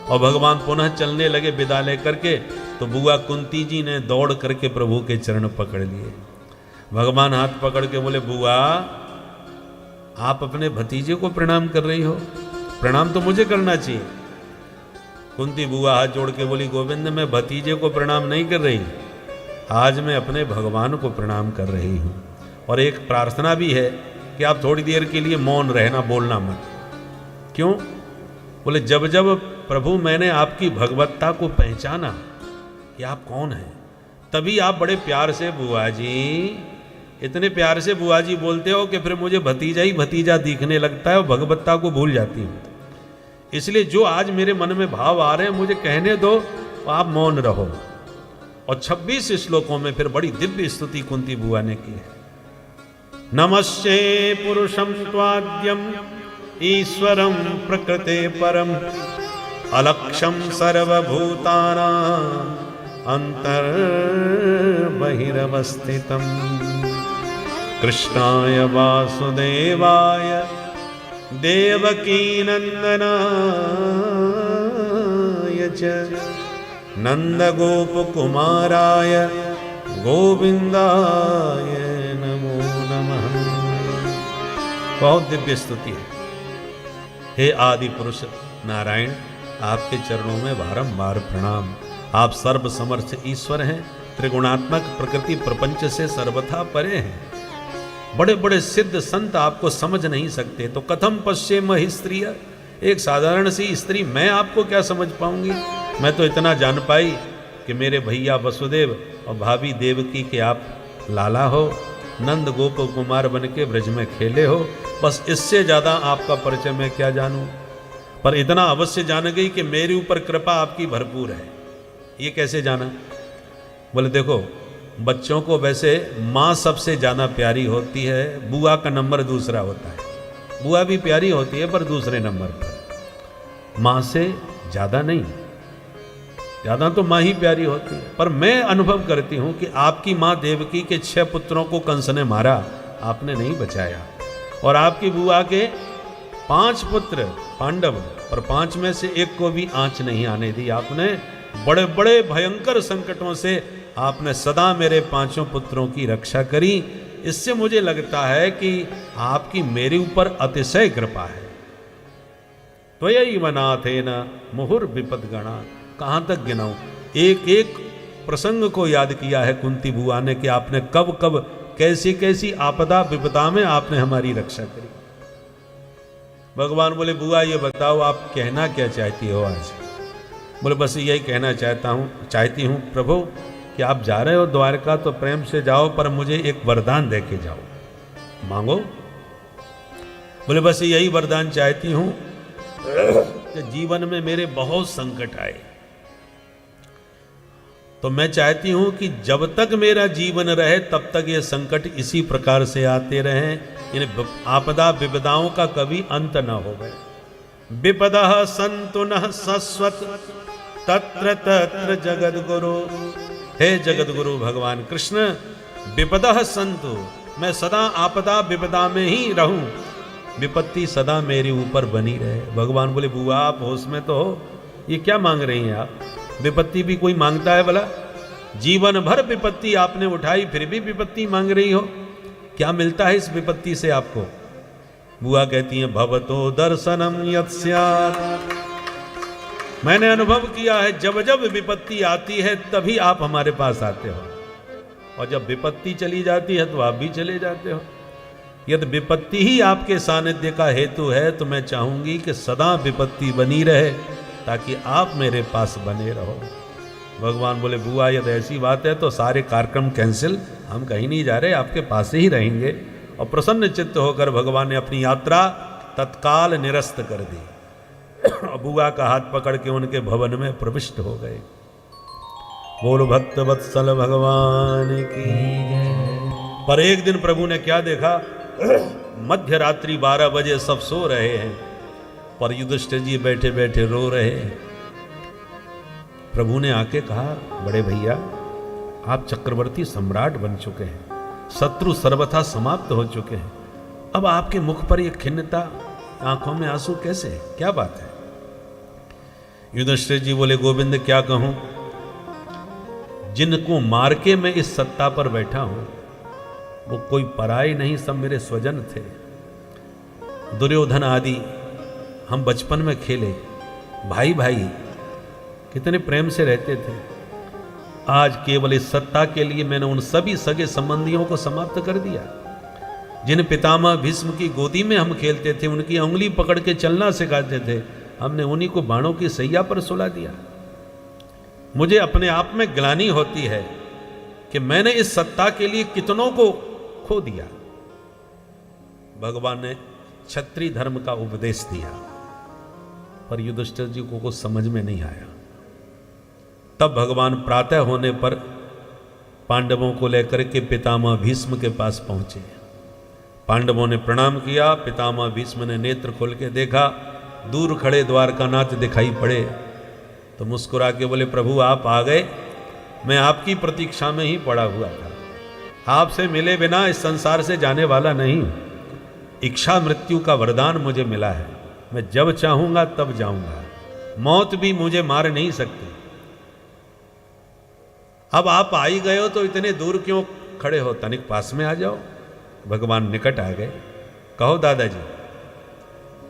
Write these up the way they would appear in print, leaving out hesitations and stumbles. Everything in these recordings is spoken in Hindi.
और भगवान पुनः चलने लगे विदा लेकर के, तो बुआ कुंती जी ने दौड़ करके प्रभु के चरण पकड़ लिए। भगवान हाथ पकड़ के बोले, बुआ आप अपने भतीजे को प्रणाम कर रही हो, प्रणाम तो मुझे करना चाहिए। कुंती बुआ हाथ जोड़ के बोली, गोविंद मैं भतीजे को प्रणाम नहीं कर रही, आज मैं अपने भगवान को प्रणाम कर रही हूँ। और एक प्रार्थना भी है कि आप थोड़ी देर के लिए मौन रहना, बोलना मत। क्यों? बोले जब जब प्रभु मैंने आपकी भगवत्ता को पहचाना कि आप कौन हैं, तभी आप बड़े प्यार से बुआ जी, इतने प्यार से बुआ जी बोलते हो कि फिर मुझे भतीजा ही भतीजा दिखने लगता है और भगवत्ता को भूल जाती हूँ। इसलिए जो आज मेरे मन में भाव आ रहे हैं मुझे कहने दो, आप मौन रहो। और 26 श्लोकों में फिर बड़ी दिव्य स्तुति कुंती बुआ ने की है। नमस्ते पुरुषम त्वाद्यम ईश्वरम प्रकृते परम अलक्षम सर्वभूतानां अंतर बहिरवस्थितम कृष्णाय वासुदेवाय देवकी नंदनाय च नंदगोपकुमाराय गोविंदाय नमो नमः। बहुत दिव्य स्तुति है। हे आदि पुरुष नारायण, आपके चरणों में बारंबार प्रणाम। आप सर्व समर्थ ईश्वर हैं, त्रिगुणात्मक प्रकृति प्रपंच से सर्वथा परे हैं। बड़े बड़े सिद्ध संत आपको समझ नहीं सकते, तो कथम पश्येम हि स्त्रिय, एक साधारण सी स्त्री मैं आपको क्या समझ पाऊंगी। मैं तो इतना जान पाई कि मेरे भैया वसुदेव और भाभी देवकी के आप लाला हो, नंद गोप कुमार बन के ब्रज में खेले हो, बस इससे ज्यादा आपका परिचय मैं क्या जानूं। पर इतना अवश्य जान गई कि मेरे ऊपर कृपा आपकी भरपूर है। ये कैसे जाना? बोले देखो, बच्चों को वैसे माँ सबसे ज़्यादा प्यारी होती है, बुआ का नंबर दूसरा होता है। बुआ भी प्यारी होती है पर दूसरे नंबर पर, माँ से ज़्यादा नहीं। ज़्यादा तो माँ ही प्यारी होती है। पर मैं अनुभव करती हूँ कि आपकी माँ देवकी के 6 पुत्रों को कंस ने मारा, आपने नहीं बचाया। और आपकी बुआ के 5 पुत्र पांडव, पर 5 में से एक को भी आँच नहीं आने दी आपने। बड़े बड़े भयंकर संकटों से आपने सदा मेरे 5 पुत्रों की रक्षा करी। इससे मुझे लगता है कि आपकी मेरे ऊपर अतिशय कृपा है। त्वयैव नाथेन मुहुर विपदगणा, कहाँ तक गिनाऊं? एक एक प्रसंग को याद किया है कुंती बुआ ने कि आपने कब कब कैसी कैसी आपदा विपदा में आपने हमारी रक्षा करी। भगवान बोले, बुआ ये बताओ आप कहना क्या चाहती हो आज? बोले बस यही कहना चाहती हूँ प्रभु कि आप जा रहे हो द्वारका तो प्रेम से जाओ, पर मुझे एक वरदान दे के जाओ। मांगो। बोले बस यही वरदान चाहती हूँ कि जीवन में मेरे बहुत संकट आए, तो मैं चाहती हूँ कि जब तक मेरा जीवन रहे तब तक ये संकट इसी प्रकार से आते रहें, इन आपदा विपदाओं का कभी अंत न हो गए। विपदः सन्तु नः शश्वत् तत्र तत्र जगद्गुरु। हे जगद्गुरु भगवान कृष्ण, विपदः सन्तु, मैं सदा आपदा विपदा में ही रहूं, विपत्ति सदा मेरे ऊपर बनी रहे। भगवान बोले, बुआ आप होश में तो हो, ये क्या मांग रही हैं आप? विपत्ति भी कोई मांगता है भला? जीवन भर विपत्ति आपने उठाई, फिर भी विपत्ति मांग रही हो, क्या मिलता है इस विपत्ति से आपको? बुआ कहती हैं, भवतो दर्शनम यत्स्यात्, मैंने अनुभव किया है जब जब विपत्ति आती है तभी आप हमारे पास आते हो, और जब विपत्ति चली जाती है तो आप भी चले जाते हो। यदि विपत्ति ही आपके सानिध्य का हेतु है तो मैं चाहूंगी कि सदा विपत्ति बनी रहे ताकि आप मेरे पास बने रहो। भगवान बोले, बुआ यदि ऐसी बात है तो सारे कार्यक्रम कैंसिल, हम कहीं नहीं जा रहे, आपके पास ही रहेंगे। और प्रसन्न चित्त होकर भगवान ने अपनी यात्रा तत्काल निरस्त कर दी। बुआ का हाथ पकड़ के उनके भवन में प्रविष्ट हो गए। बोलो भक्त वत्सल भगवान की। पर एक दिन प्रभु ने क्या देखा? मध्य रात्रि 12 बजे सब सो रहे हैं, पर युधिष्ठिर जी बैठे बैठे रो रहे हैं। प्रभु ने आके कहा, बड़े भैया आप चक्रवर्ती सम्राट बन चुके हैं, शत्रु सर्वथा समाप्त हो चुके हैं, अब आपके मुख पर यह खिन्नता, आंखों में आंसू कैसे? क्या बात है? युधिष्ठिर जी बोले गोविंद क्या कहूं, जिनको मार के मैं इस सत्ता पर बैठा हूं वो कोई पराये नहीं, सब मेरे स्वजन थे। दुर्योधन आदि हम बचपन में खेले, भाई भाई कितने प्रेम से रहते थे। आज केवल इस सत्ता के लिए मैंने उन सभी सगे संबंधियों को समाप्त कर दिया। जिन पितामह भीष्म की गोदी में हम खेलते थे, उनकी उंगली पकड़ के चलना सिखाते थे, हमने उन्हीं को बाणों की सैया पर सुला दिया। मुझे अपने आप में ग्लानि होती है कि मैंने इस सत्ता के लिए कितनों को खो दिया। भगवान ने क्षत्रिय धर्म का उपदेश दिया, पर युधिष्ठिर जी को कुछ समझ में नहीं आया। तब भगवान प्रातः होने पर पांडवों को लेकर के पितामह भीष्म के पास पहुंचे। पांडवों ने प्रणाम किया। पितामह भीष्म ने नेत्र खोल के देखा, दूर खड़े द्वारकानाथ दिखाई पड़े तो मुस्कुरा के बोले प्रभु आप आ गए, मैं आपकी प्रतीक्षा में ही पड़ा हुआ था। आपसे मिले बिना इस संसार से जाने वाला नहीं। इच्छा मृत्यु का वरदान मुझे मिला है, मैं जब चाहूंगा तब जाऊंगा, मौत भी मुझे मार नहीं सकती। अब आप आ ही गए हो तो इतने दूर क्यों खड़े हो, तनिक पास में आ जाओ। भगवान निकट आ गए। कहो दादाजी।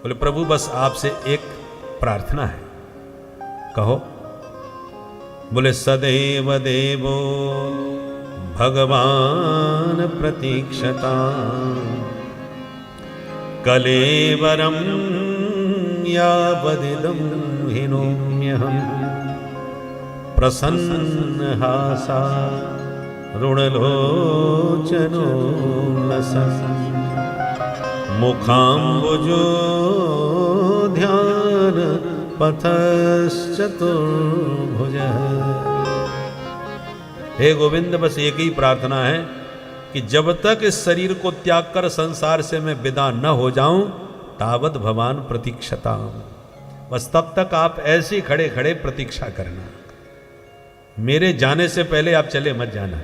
बोले प्रभु बस आपसे एक प्रार्थना है। कहो। बोले सदैव देवो भगवान प्रतीक्षता कलेवरम यावदिदं हिनोम्यहम् प्रसन्न हासा रुणलोचनो लसन् मुखाम्बुजो ध्यान पथश्चतुर्भुज। हे गोविंद बस एक ही प्रार्थना है कि जब तक इस शरीर को त्याग कर संसार से मैं विदा न हो जाऊं तावत भगवान प्रतीक्षता। बस तब तक आप ऐसे खड़े खड़े प्रतीक्षा करना, मेरे जाने से पहले आप चले मत जाना।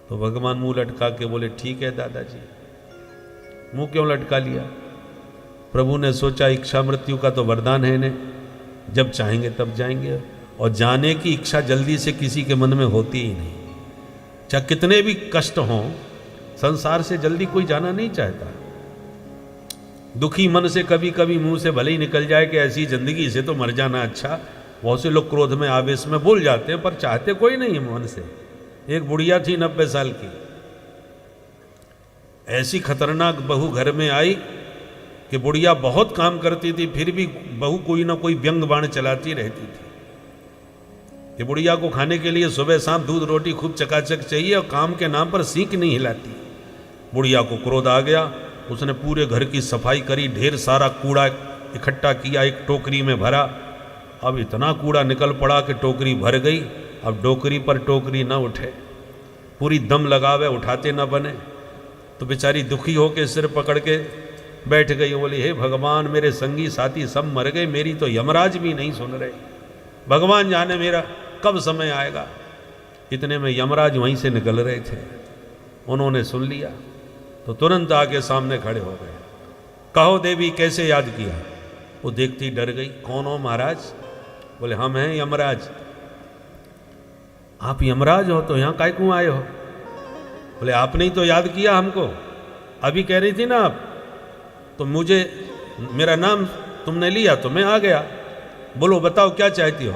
तो भगवान मुंह लटका के बोले ठीक है दादाजी। मुंह क्यों लटका लिया? प्रभु ने सोचा इच्छा मृत्यु का तो वरदान है ने, जब चाहेंगे तब जाएंगे, और जाने की इच्छा जल्दी से किसी के मन में होती ही नहीं। चाहे कितने भी कष्ट हों, संसार से जल्दी कोई जाना नहीं चाहता। दुखी मन से कभी कभी मुंह से भले ही निकल जाए कि ऐसी जिंदगी से तो मर जाना अच्छा। बहुत से लोग क्रोध में आवेश में बोल जाते हैं, पर चाहते कोई नहीं है मन से। एक बुढ़िया थी 90 साल की, ऐसी खतरनाक बहू घर में आई कि बुढ़िया बहुत काम करती थी, फिर भी बहू कोई ना कोई व्यंग बाण चलाती रहती थी। ये बुढ़िया को खाने के लिए सुबह शाम दूध रोटी खूब चकाचक चाहिए और काम के नाम पर सीख नहीं हिलाती। बुढ़िया को क्रोध आ गया, उसने पूरे घर की सफाई करी, ढेर सारा कूड़ा इकट्ठा किया, एक टोकरी में भरा। अब इतना कूड़ा निकल पड़ा कि टोकरी भर गई। अब टोकरी पर टोकरी न उठे, पूरी दम लगावे, उठाते न बने। तो बेचारी दुखी होकर सिर पकड़ के बैठ गई। बोली हे भगवान, मेरे संगी साथी सब मर गए, मेरी तो यमराज भी नहीं सुन रहे। भगवान जाने मेरा कब समय आएगा। इतने में यमराज वहीं से निकल रहे थे, उन्होंने सुन लिया तो तुरंत आके सामने खड़े हो गए। कहो देवी कैसे याद किया? वो देखती डर गई। कौन हो महाराज? बोले हम हैं यमराज। आप यमराज हो तो यहाँ काय क्यों आए हो? बोले आपने ही तो याद किया हमको, अभी कह रही थी ना आप, तो मुझे मेरा नाम तुमने लिया तो मैं आ गया। बोलो बताओ क्या चाहती हो?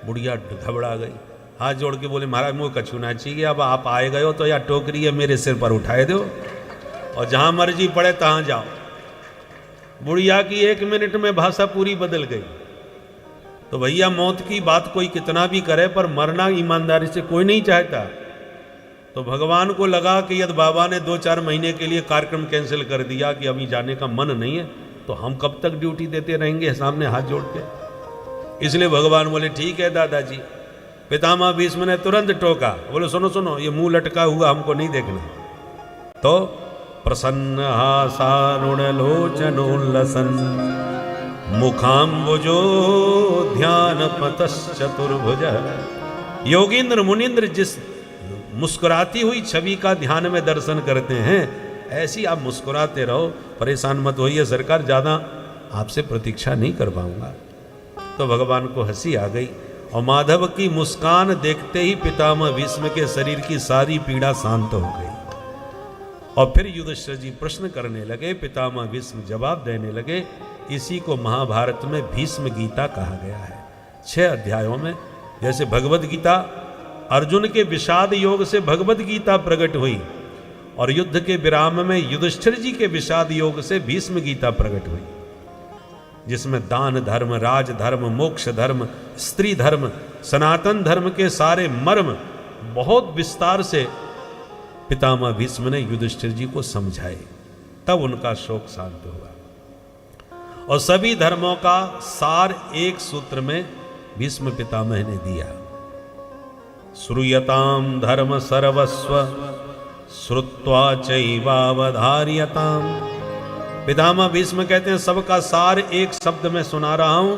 बुढ़िया घबरा गई, हाथ जोड़ के बोले महाराज मुँह कछूना चाहिए, अब आप आए गए हो तो या टोकरी है मेरे सिर पर उठाए दो और जहाँ मर्जी पड़े तहाँ जाओ। बुढ़िया की 1 मिनट में भाषा पूरी बदल गई। तो भैया मौत की बात कोई कितना भी करे, पर मरना ईमानदारी से कोई नहीं चाहता। तो भगवान को लगा कि यदि बाबा ने 2-4 महीने के लिए कार्यक्रम कैंसिल कर दिया कि अभी जाने का मन नहीं है, तो हम कब तक ड्यूटी देते रहेंगे सामने हाथ जोड़ के। इसलिए भगवान बोले ठीक है दादाजी। पितामह भीष्म ने तुरंत टोका, बोले सुनो सुनो, ये मुंह लटका हुआ हमको नहीं देखना। तो प्रसन्न हासारुण लोचनोल्लसन मुखाम्बुजो ध्यान पतश्चतुर्भुज। योगींद्र मुनिंद्र जिस मुस्कुराती हुई छवि का ध्यान में दर्शन करते हैं, ऐसी आप मुस्कुराते रहो, परेशान मत होइए सरकार, ज़्यादा आपसे प्रतीक्षा नहीं कर पाऊंगा। तो भगवान को हंसी आ गई और माधव की मुस्कान देखते ही पितामह भीष्म के शरीर की सारी पीड़ा शांत हो गई। और फिर युधिष्ठिर जी प्रश्न करने लगे, पितामह भीष्म जवाब देने लगे। इसी को महाभारत में भीष्म गीता कहा गया है। 6 अध्यायों में जैसे भगवद गीता अर्जुन के विषाद योग से भगवद गीता प्रकट हुई और युद्ध के विराम में युधिष्ठिर जी के विषाद योग से भीष्म गीता प्रकट हुई, जिसमें दान धर्म, राज धर्म, मोक्ष धर्म, स्त्री धर्म, सनातन धर्म के सारे मर्म बहुत विस्तार से पितामह भीष्म ने युधिष्ठिर जी को समझाए। तब उनका शोक शांत हुआ और सभी धर्मों का सार एक सूत्र में भीष्म पितामह ने दिया। श्रूयताम धर्म सर्वस्व श्रुत्वा चैवावधार्यताम। पितामह भीष्म कहते हैं सबका सार एक शब्द में सुना रहा हूं,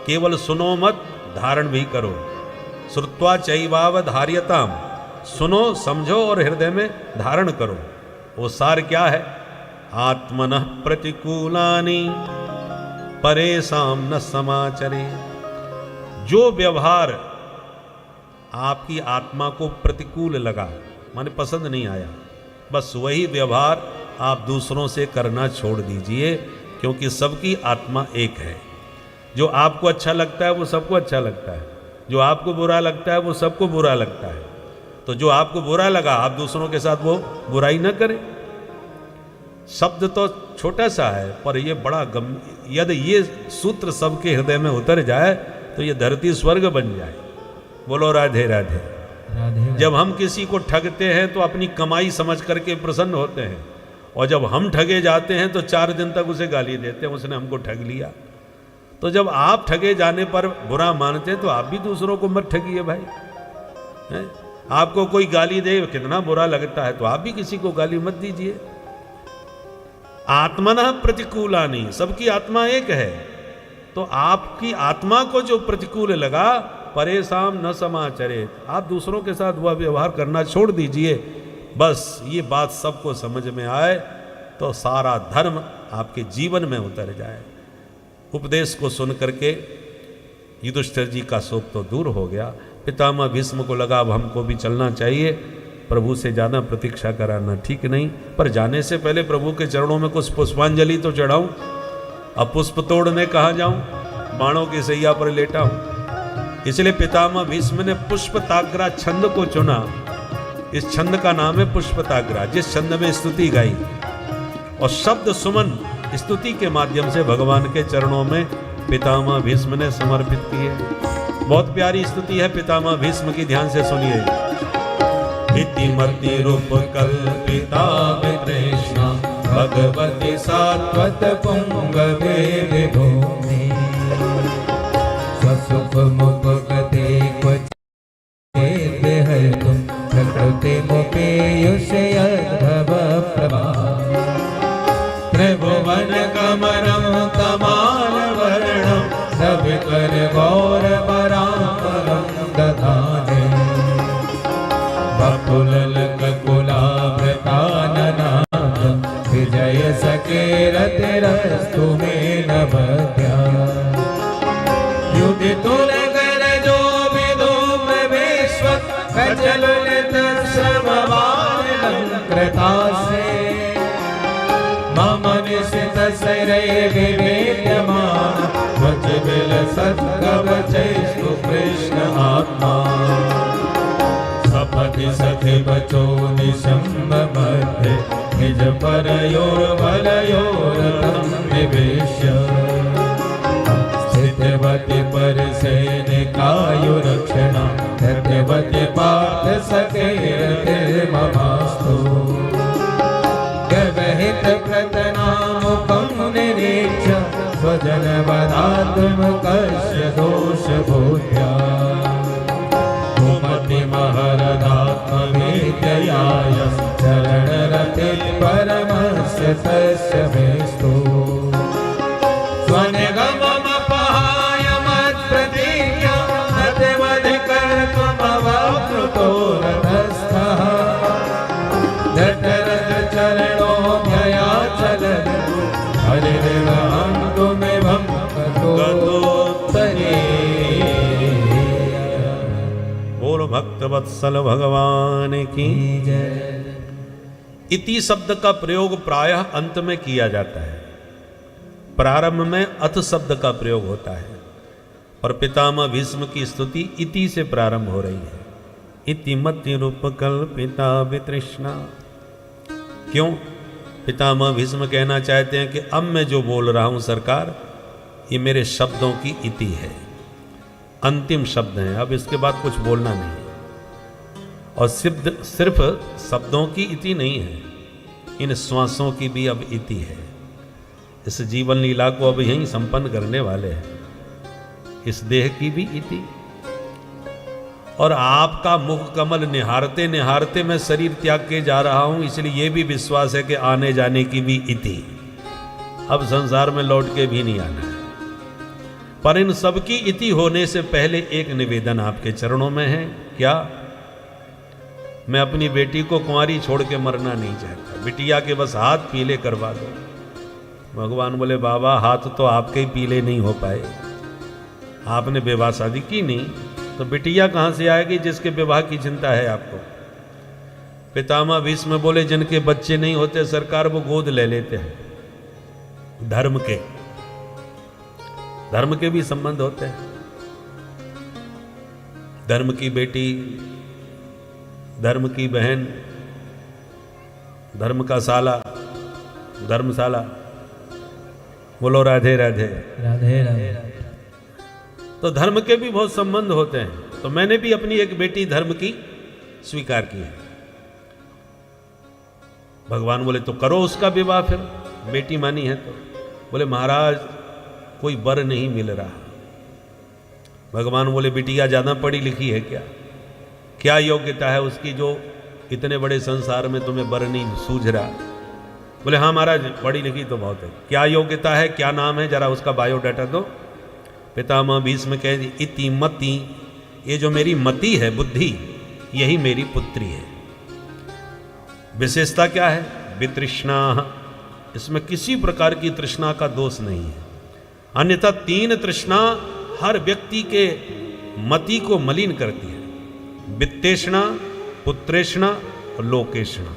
केवल सुनो मत, धारण भी करो। श्रुत्वा चैवावधार्यताम, सुनो, समझो और हृदय में धारण करो। वो सार क्या है? आत्मनः प्रतिकूलानि परेशान न समाचरे। जो व्यवहार आपकी आत्मा को प्रतिकूल लगा, माने पसंद नहीं आया, बस वही व्यवहार आप दूसरों से करना छोड़ दीजिए, क्योंकि सबकी आत्मा एक है। जो आपको अच्छा लगता है वो सबको अच्छा लगता है, जो आपको बुरा लगता है वो सबको बुरा लगता है। तो जो आपको बुरा लगा आप दूसरों के साथ वो बुराई न करें। शब्द तो छोटा सा है पर ये बड़ा यदि ये सूत्र सबके हृदय में उतर जाए तो ये धरती स्वर्ग बन जाए। बोलो राधे राधे। जब हम किसी को ठगते हैं तो अपनी कमाई समझ करके प्रसन्न होते हैं, और जब हम ठगे जाते हैं तो 4 दिन तक उसे गाली देते हैं, उसने हमको ठग लिया। तो जब आप ठगे जाने पर बुरा मानते हैं तो आप भी दूसरों को मत ठगिए भाई। है? आपको कोई गाली दे कितना बुरा लगता है, तो आप भी किसी को गाली मत दीजिए। आत्मनः प्रतिकूलानि, सबकी आत्मा एक है। तो आपकी आत्मा को जो प्रतिकूल लगा, परेशान न समाचरे, आप दूसरों के साथ वह व्यवहार करना छोड़ दीजिए। बस ये बात सबको समझ में आए तो सारा धर्म आपके जीवन में उतर जाए। उपदेश को सुन करके युधिष्ठिर जी का शोक तो दूर हो गया। पितामह भीष्म को लगा अब हमको भी चलना चाहिए, प्रभु से ज़्यादा प्रतीक्षा कराना ठीक नहीं, पर जाने से पहले प्रभु के चरणों में कुछ पुष्पांजलि तो चढ़ाऊं। अब पुष्प तोड़ने कहाँ जाऊं, बाणों की सैया पर लेटा हूं। इसलिए पितामह भीष्म ने पुष्पताग्रा छंद को चुना। इस छंद का नाम है पुष्पताग्रा, जिस छंद में स्तुति गाई और शब्द सुमन स्तुति के माध्यम से भगवान के चरणों में पितामह भीष्म ने समर्पित किए। बहुत प्यारी स्तुति है पितामह भीष्म की, ध्यान से सुनिए। इतिमति रूप कल्पिता कृष्णा भगवती सात्वत पुंगवे विभूमि स्वसुख मुख गते क्वचित् हरितुं प्रकृति मुपेयुषयद्भव प्रभा त्रिभुवन कमलं कमालवर्णं रविकर गौरवराम्बरं दधाने बकुललकुलाभृताननाद विजय सकेरतिरस्तु मे नभद्या युधितुलकर जो विदुम विश्व कचलुलित श्रमवानलंकृतासे मम निशित शरै विवेद्यमान वचबिल सत्कवचैस्तु कृष्ण आत्मा सपति सखि बचो निशम्ब मध्य निज परयोर्बलयोरतं निवेश्य स्थितवति परिसेनिकायुरक्षणा सत्यवति पार्थ सखेरतिर्ममास्तु व्यवहित प्रतनामुखं निरीक्ष्य स्वजनवदात्मकस्य दोषबोध्या महरदात्मवेद्ययाय चरणरते परमस्य तस्य मेस्तु स्वनिगममपहाय मत्प्रतिज्ञा प्रतिवधिकर्तुमवाप्लुतो रथस्थः जठरथ चरणोऽभयाचलन् हरिर्वहन्तुमिवं गतोत्तरे भक्तवत्सल भगवान की जय। इति शब्द का प्रयोग प्रायः अंत में किया जाता है, प्रारंभ में अथ शब्द का प्रयोग होता है, और पितामह भीष्म की स्तुति इति से प्रारंभ हो रही है। इति मति रूप कल्पिता वितृष्णा। क्यों? पितामह भीष्म कहना चाहते हैं कि अब मैं जो बोल रहा हूं सरकार, ये मेरे शब्दों की इति है, अंतिम शब्द हैं, अब इसके बाद कुछ बोलना नहीं है। और सिर्फ शब्दों की इति नहीं है, इन श्वासों की भी अब इति है। इस जीवन लीला को अब यहीं संपन्न करने वाले हैं, इस देह की भी इति। और आपका मुख कमल निहारते निहारते मैं शरीर त्याग के जा रहा हूं, इसलिए यह भी विश्वास है कि आने जाने की भी इति, अब संसार में लौट के भी नहीं आना है। पर इन सब की इति होने से पहले एक निवेदन आपके चरणों में है। क्या? मैं अपनी बेटी को कुंवारी छोड़ के मरना नहीं चाहता, बिटिया के बस हाथ पीले करवा दो। भगवान बोले बाबा हाथ तो आपके ही पीले नहीं हो पाए, आपने विवाह शादी की नहीं, तो बिटिया कहां से आएगी जिसके विवाह की चिंता है आपको? पितामह भीष्म बोले जिनके बच्चे नहीं होते सरकार, वो गोद ले लेते हैं। धर्म के भी संबंध होते हैं। धर्म की बेटी, धर्म की बहन, धर्म का साला, धर्मशाला। बोलो राधे राधे राधे राधे। तो धर्म के भी बहुत संबंध होते हैं। तो मैंने भी अपनी एक बेटी धर्म की स्वीकार की है। भगवान बोले तो करो उसका विवाह, फिर बेटी मानी है तो। बोले महाराज कोई वर नहीं मिल रहा। भगवान बोले बिटिया ज्यादा पढ़ी लिखी है क्या? क्या योग्यता है उसकी जो इतने बड़े संसार में तुम्हें वर नहीं सूझ रहा? बोले हाँ महाराज पढ़ी लिखी तो बहुत है। क्या योग्यता है, क्या नाम है, जरा उसका बायोडाटा दो। पितामह भीष्म कह दी इति मति, ये जो मेरी मति है बुद्धि, यही मेरी पुत्री है। विशेषता क्या है? वितृष्णा, इसमें किसी प्रकार की तृष्णा का दोष नहीं है। अन्यथा 3 तृष्णा हर व्यक्ति के मति को मलिन करती है। वित्तेष्णा, पुत्रेष्णा और लोकेष्णा।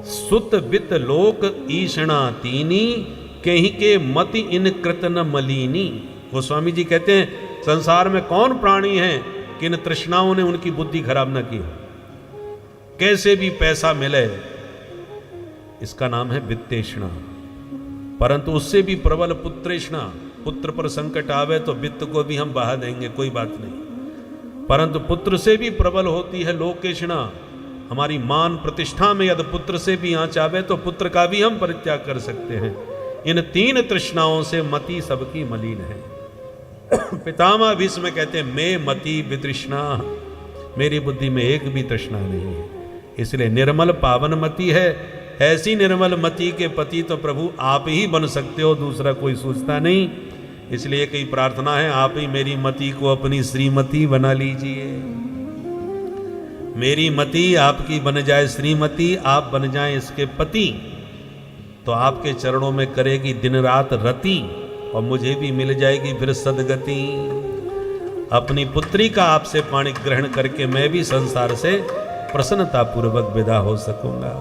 सुत वित्त लोक ईषणा तीनी, कहीं के मति इन कृत न मलिनी। गोस्वामी जी कहते हैं संसार में कौन प्राणी है कि इन तृष्णाओं ने उनकी बुद्धि खराब न की हो। कैसे भी पैसा मिले, इसका नाम है वित्तेष्णा। परंतु उससे भी प्रबल पुत्रेष्णा, पुत्र पर संकट आवे तो वित्त को भी हम बहा देंगे, कोई बात नहीं। परंतु पुत्र से भी प्रबल होती है लोकेष्णा। हमारी मान प्रतिष्ठा में यदि पुत्र से भी आंच आवे तो पुत्र का भी हम परित्याग कर सकते हैं। इन 3 तृष्णाओं से मति सबकी मलिन है। पितामह भीष्म कहते हैं मैं मति वितृष्णा, मेरी बुद्धि में एक भी तृष्णा नहीं है, इसलिए निर्मल पावन मति है। ऐसी निर्मल मति के पति तो प्रभु आप ही बन सकते हो, दूसरा कोई सोचता नहीं। इसलिए कई प्रार्थना है, आप ही मेरी मति को अपनी श्रीमती बना लीजिए। मेरी मति आपकी बन जाए श्रीमती, आप बन जाए इसके पति, तो आपके चरणों में करेगी दिन रात रति, और मुझे भी मिल जाएगी फिर सदगति। अपनी पुत्री का आपसे पाणी ग्रहण करके मैं भी संसार से प्रसन्नता पूर्वक विदा हो सकूंगा।